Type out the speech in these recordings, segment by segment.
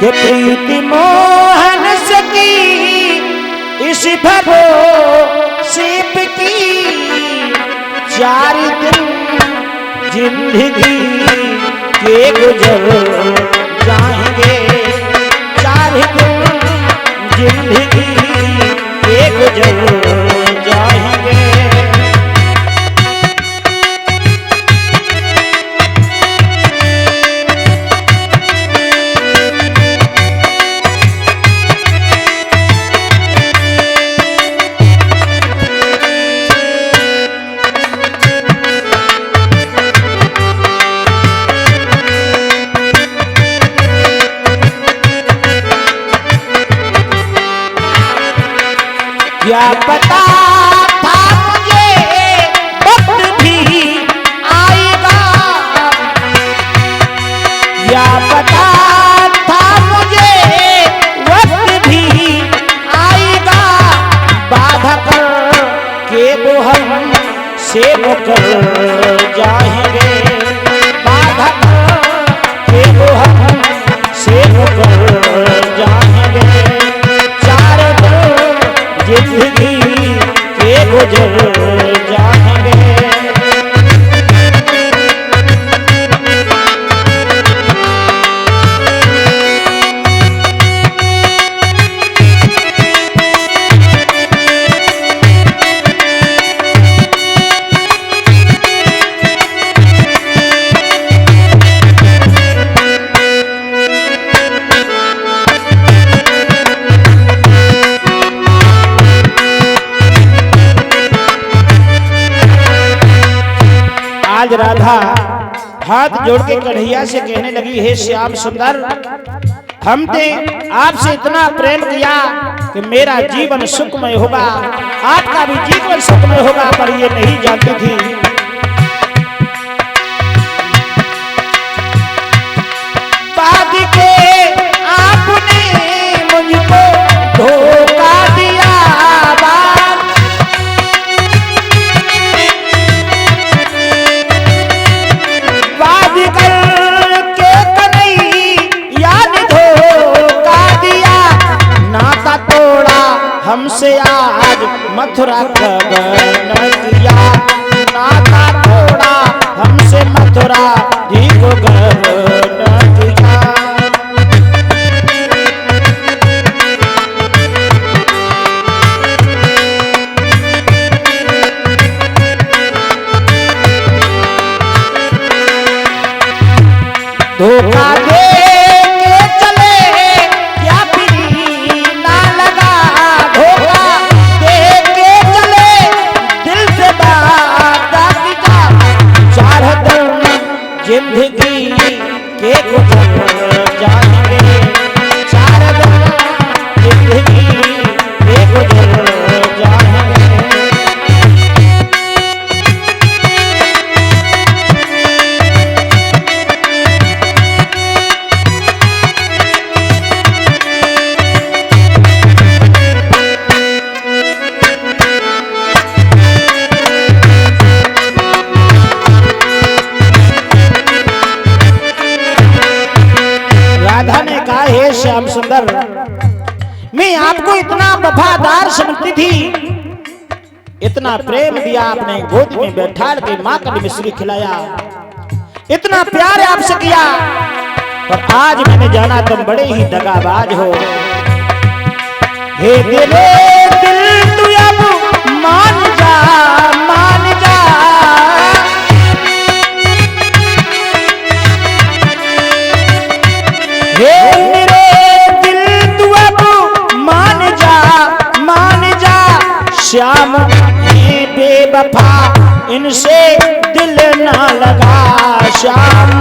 कि प्रीति मोहन सकी इस भरोसे की 4 दिन जिंदगी के गुजर जाएंगे 4 दिन जिंदगी के गुजर जाएंगे। क्या पता था मुझे वक्त भी आएगा, क्या पता था मुझे वक्त भी आएगा, बाधा कर के वो हम से मुकर जाएंगे, बाधा कर के वो हम से मुकर जाएंगे। 4 दिन जिंदगी के गुजर जाएंगे। आज राधा हाथ जोड़ के कन्हैया से कहने लगी, हे श्याम सुंदर, हमने आपसे इतना प्रेम किया कि मेरा जीवन सुखमय होगा, आपका भी जीवन सुखमय होगा, पर ये नहीं जानती थी बाद के आपने मुझको धोखा दिया। हमसे आज मथुरा गगन किया, नाता तोड़ा हमसे मथुरा ही को गगन किया। धोखा दे के चले क्या फिर ना लगा, धोखा दे के चले दिल से बात किया। 4 दिन जिंदगी के गुजर जाएंगे, 4 दिन जिंदगी के गुजर जाएंगे। राधा ने कहा, हे श्याम सुंदर, मैं आपको इतना वफादार समझती थी, इतना प्रेम दिया आपने, गोद में बैठा के माँ का मिश्री खिलाया, इतना प्यार आपसे किया, पर आज मैंने जाना तुम बड़े ही दगाबाज हो। हे दिले दिल तू अब मान जा, मान जा, हे मेरे दिल तू अब मान जा, मान जा। श्याम ये बेवफा इनसे दिल ना लगा, श्याम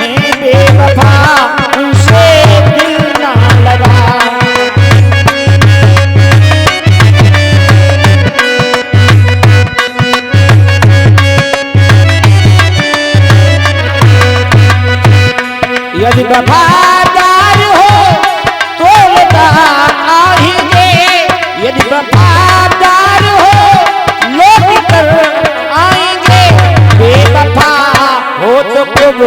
ये बेवफा इनसे दिल ना लगा। यदि वफादार हो तो लौटा आएंगे, यदि वफादार हो लौट कर आएंगे, बेवफा हो तो खूब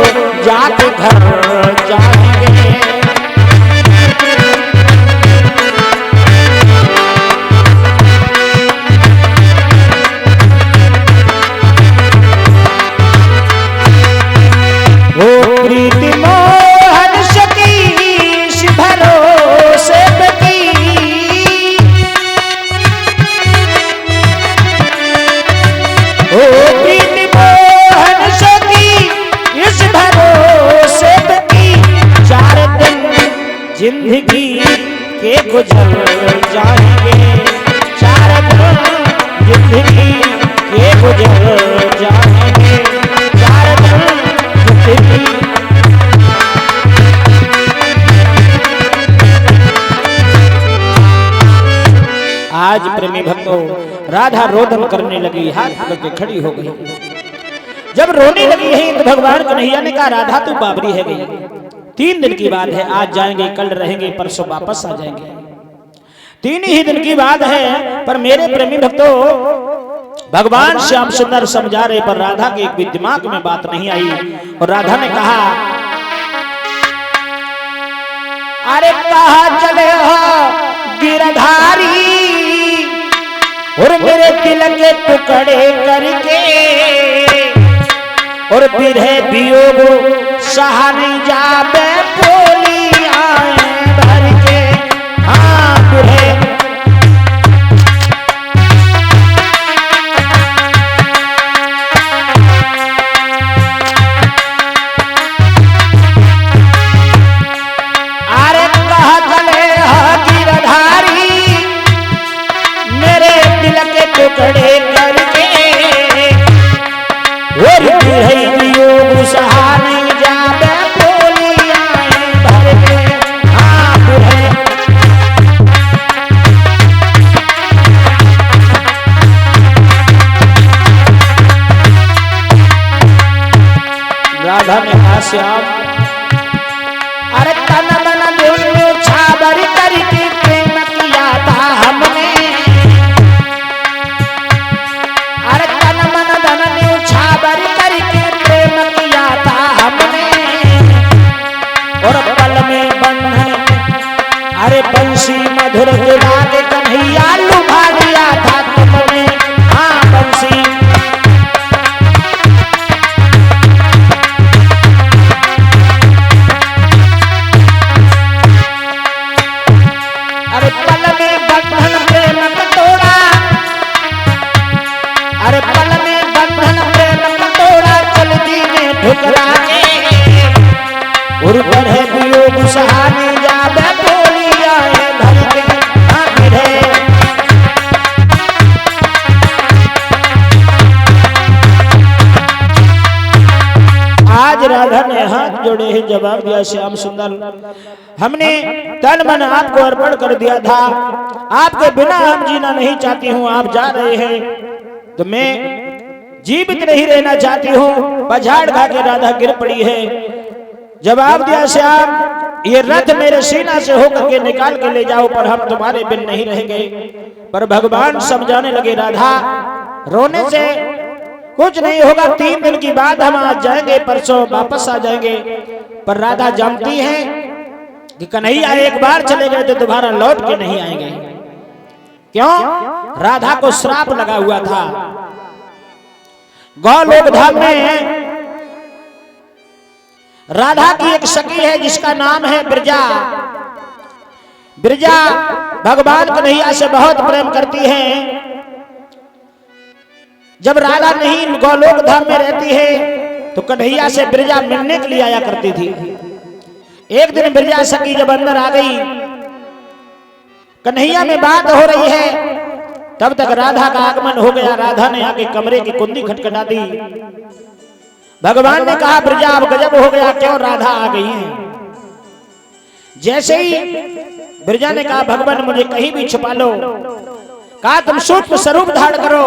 जिंदगी के गुजर जाएंगे, चार दिन जिंदगी के गुजर जाएंगे, चार दिन जिंदगी। आज प्रेमी भक्तों राधा रोदन करने लगी, हाथ पकड़ के खड़ी हो गई। जब रोने लगी है तो भगवान कन्हैया ने कहा राधा तू बाबरी है गई, 3 दिन की बात है, आज जाएंगे कल रहेंगे परसों वापस आ जाएंगे, 3 ही दिन की बात है। पर मेरे प्रेमी भक्तों भगवान श्याम सुंदर समझा रहे पर राधा के एक भी दिमाग में बात नहीं आई। और राधा ने कहा अरे कहाँ चले हो गिरधारी, और मेरे दिल के टुकड़े करके, और बिरहे वियोग सहा नहीं जाबे बोली आए भर के। हाँ बिरहे अरे कहा चले गिरधारी, मेरे दिल के टुकड़े करके, और बिरहे वियोग सहा नहीं जाबे बोली आए भर के। हाँ बिरहे राधा ने कहा श्याम अरे तन मन दिल छाबर करके प्रेम किया था हमने, अरे तन मन धन छाबर करके प्रेम किया था हमने, और पल में बंधन अरे बंसी मधुर गिरा के कन्हैया लुभा दिया था तुमने। हाँ बंसी अरे पल में बंधन प्रेम का तोड़ा, अरे पल में बंधन प्रेम का तोड़ा, चलती में ठुकरा के, और बढ़े वियोग सहाने जाबे बोली आए भर के। हाँ बिरहे आज राधा ने हाथ जोड़े हैं, जवाब दिया श्याम सुंदर हमने तन मन आपको अर्पण कर दिया था, आपके बिना हम जीना नहीं चाहती हूँ, आप जा रहे हैं तो मैं जीवित नहीं रहना चाहती हूँ। पछाड़ खा के राधा गिर पड़ी है। जवाब दिया श्याम ये रथ मेरे सीना से होकर के निकाल के ले जाओ, पर हम तुम्हारे बिन नहीं रहेंगे। पर भगवान समझाने लगे राधा रोने से कुछ नहीं होगा, 3 दिन की बाद हम आज जाएंगे, परसों वापस आ जाएंगे। पर राधा जानती है कि कन्हैया एक बार चले गए तो दोबारा लौट के नहीं आएंगे। क्यों? राधा को श्राप लगा हुआ था। गौलोक धाम में राधा की एक सखी है जिसका नाम है बिरजा। बिरजा भगवान कन्हैया से बहुत प्रेम करती है। जब राधा नहीं गौलोक धाम में रहती है तो कन्हैया से बिरजा मिलने के लिए आया करती थी। एक दिन बिरजा सखी जब अंदर आ गई, कन्हैया में बात हो रही है, तब तक राधा का आगमन हो गया। राधा ने आके कमरे की कुंडी खटखटा दी। भगवान ने कहा बिरजा अब गजब हो गया, क्यों राधा आ गई है। जैसे ही बिरजा ने कहा भगवान मुझे कहीं भी छुपा लो, कहा तुम सूक्ष्म स्वरूप धारण करो।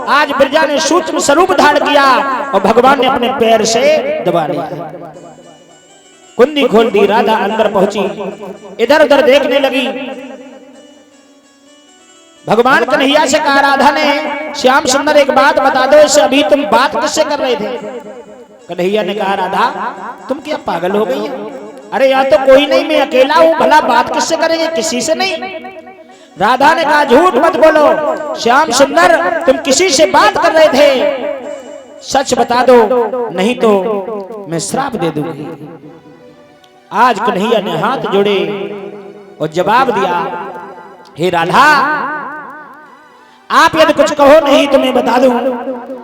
आज बिरजा ने सूक्ष्म स्वरूप धारण किया और भगवान ने अपने पैर से दबा लिया। कुंडी खोल दी, राधा अंदर पहुंची, इधर उधर देखने लगी। भगवान कन्हैया से कहा राधा ने श्याम सुंदर एक बात बता दो, इससे अभी तुम बात किससे कर रहे थे। कन्हैया ने कहा राधा तुम क्या पागल हो गई है? अरे यहाँ तो कोई नहीं, मैं अकेला हूँ, भला बात किससे करेंगे, किसी से नहीं। राधा ने कहा झूठ मत बोलो श्याम सुंदर, तुम किसी से बात कर रहे थे, सच बता दो नहीं तो मैं श्राप दे दूंगी। आज कन्हैया ने हाथ जोड़े और जवाब दिया हे राधा आप यदि कुछ कहो नहीं तो मैं बता दूं।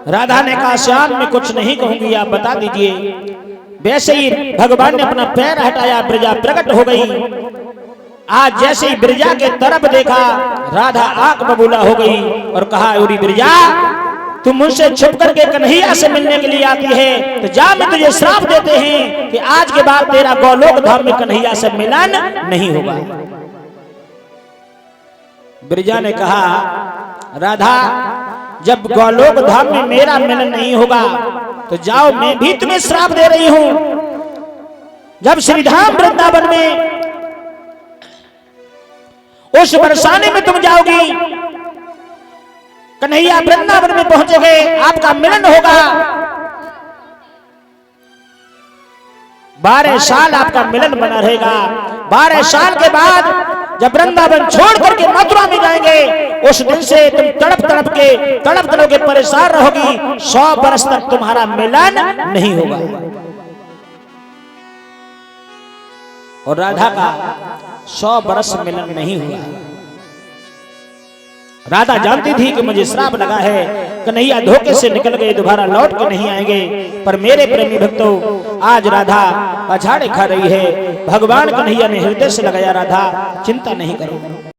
राधा ने कहा श्याम मैं कुछ नहीं कहूंगी, आप बता दीजिए। वैसे ही भगवान ने अपना पैर हटाया, प्रजा प्रकट हो गई। आज जैसे ही बिरजा के तरफ देखा, राधा आंख बबूला हो गई और कहा, ओरी बिरजा, तुम मुझसे छुप करके कन्हैया से मिलने के लिए आती है, तो जा, मैं तुझे श्राप देते हैं कि आज के बाद तेरा गोलोक धाम में कन्हैया से मिलन नहीं होगा। बिरजा ने कहा, राधा, जब गोलोक धाम में मेरा मिलन नहीं होगा तो जाओ, मैं भी तुम्हें श्राप दे रही हूं। जब श्रीधाम वृंदावन में उस बरसाने में तुम जाओगी, कन्हैया वृंदावन में पहुंचोगे, आपका मिलन होगा। 12 साल आपका मिलन बना रहेगा। 12 साल के बाद जब वृंदावन छोड़ करके मथुरा में जाएंगे, उस दिन से तुम तड़प तड़प के परेशान रहोगी। 100 वर्ष तक तुम्हारा मिलन नहीं होगा। और राधा का 100 वर्ष मिलन नहीं हुआ। राधा जानती थी कि मुझे श्राप लगा है, कन्हैया धोखे से निकल गए, दोबारा लौट के नहीं आएंगे। पर मेरे प्रेमी भक्तों, आज राधा अछाड़े खा रही है। भगवान कन्हैया ने हृदय से लगाया, राधा चिंता नहीं करो।